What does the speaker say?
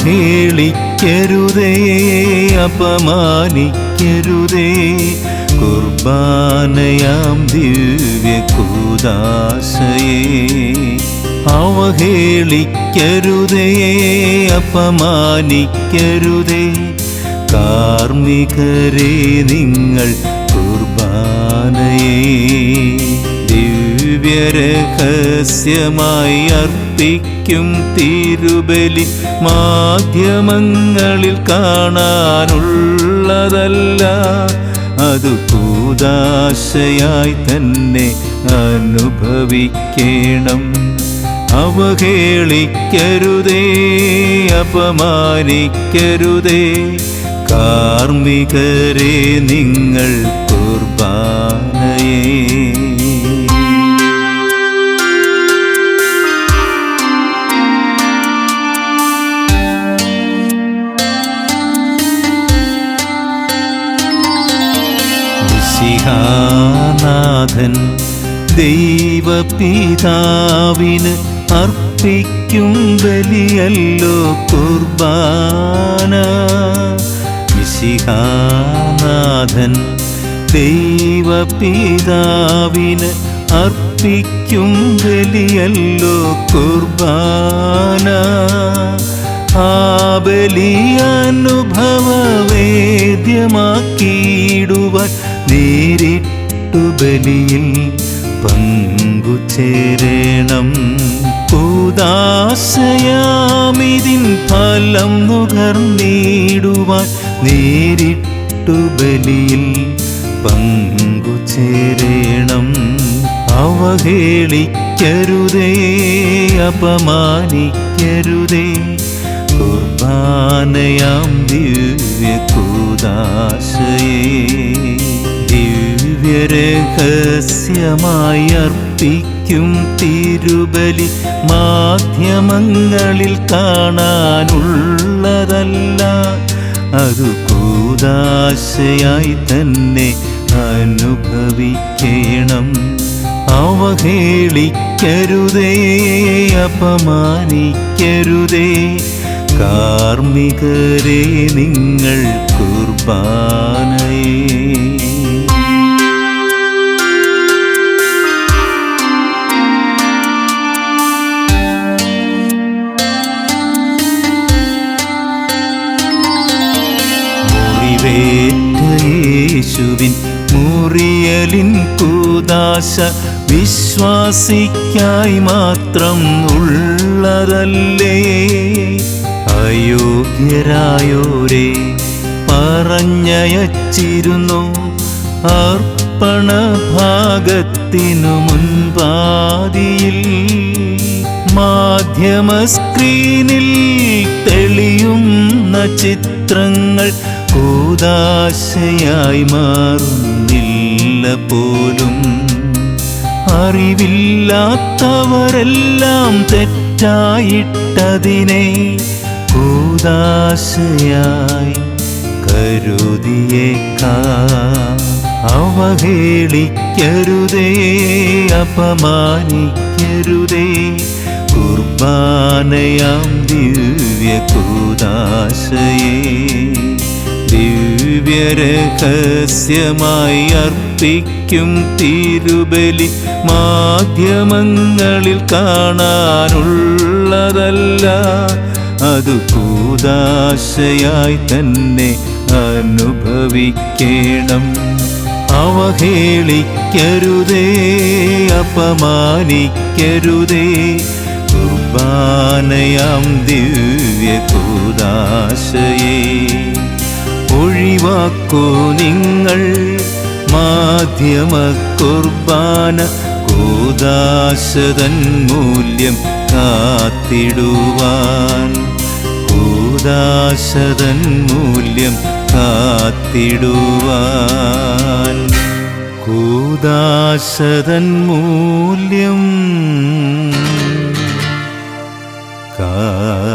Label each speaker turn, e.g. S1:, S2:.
S1: അവഹേളിക്കരുതേ, അപമാനിക്കരുതേ. കുർബാനയാം ദിവ്യകൂദാശയെ അവഹേളിക്കരുതേ, അപമാനിക്കരുതേ. കാർമ്മികരെ നിങ്ങൾ കുർബാനയെ ദിവ്യരഹസ്യമായി അർപ്പിക്കും തിരുബലി മാധ്യമങ്ങളിൽ കാണാനുള്ളതല്ല, അത് കൂദാശയായി തന്നെ അനുഭവിക്കണം. അവഹേളിക്കരുതേ, അപമാനിക്കരുതേ. കാർമ്മികരെ നിങ്ങൾ കുർബാനയെ മിശിഹാനാഥൻ ദൈവപിതാവിന് അർപ്പിക്കും ബലിയല്ലോ കുർബാന. മിശിഹാനാഥൻ ദൈവപിതാവിന് അർപ്പിക്കും ബലിയല്ലോ കുർബാന. ആ ബലി അനുഭവവേദ്യമാക്കിയിടുവാൻ നേരിട്ടു ബലിയിൽ പങ്കുചേരണം. കൂദാശയാമിതിൻ ഫലം നുകർന്നിടുവാൻ നേരിട്ടു ബലിയിൽ പങ്കുചേരണം. അവഹേളിക്കരുതേ, അപമാനിക്കരുതേ. കുർബാനയാം ദിവ്യകൂദാശയെ ദിവ്യരഹസ്യമായി അർപ്പിക്കും തിരുബലി മാധ്യമങ്ങളിൽ കാണാനുള്ളതല്ല, അത് കൂദാശയായി തന്നെ അനുഭവിക്കണം. അവഹേളിക്കരുതേ, അപമാനിക്കരുതേ. കാർമ്മികരെ നിങ്ങൾ കുർബാനയെ മുറിവേറ്റ യേശുവിൻ മുറിയലിൻ കൂദാശ വിശ്വാസിക്കായി മാത്രം ഉള്ളതല്ലേ. അയോഗ്യരായോരെ പറഞ്ഞയച്ചിരുന്നു അർപ്പണഭാഗത്തിനു മുൻപാദിയിൽ. മാധ്യമ സ്ക്രീനിൽ തെളിയുന്ന ചിത്രങ്ങൾ കൂദാശയായി മാറുന്നില്ല പോലും. അറിവില്ലാത്തവരെല്ലാം തെറ്റായിട്ടതിനെ കൂദാശയായി കരുതിയേക്കാം. അവഹേളിക്കരുതേ, അപമാനിക്കരുതേ. കുർബാനയാം ദിവ്യകൂദാശയെ ദിവ്യരഹസ്യമായി അർപ്പിക്കും തിരുബലി മാധ്യമങ്ങളിൽ കാണാനുള്ളതല്ല, അത് കൂദാശയായി തന്നെ അനുഭവിക്കണം. അവഹേളിക്കരുതേ, അപമാനിക്കരുതേ. കുർബാനയാം ദിവ്യകൂദാശയെ ഒഴിവാക്കൂ നിങ്ങൾ മാധ്യമ കുർബാന. കൂദാശതൻ മൂല്യം കാത്തിടുവാൻ, കൂദാശതൻ മൂല്യം കാത്തിടുവാൻ. കൂദാശതൻ മൂല്യം കാത്തിടുവാൻ.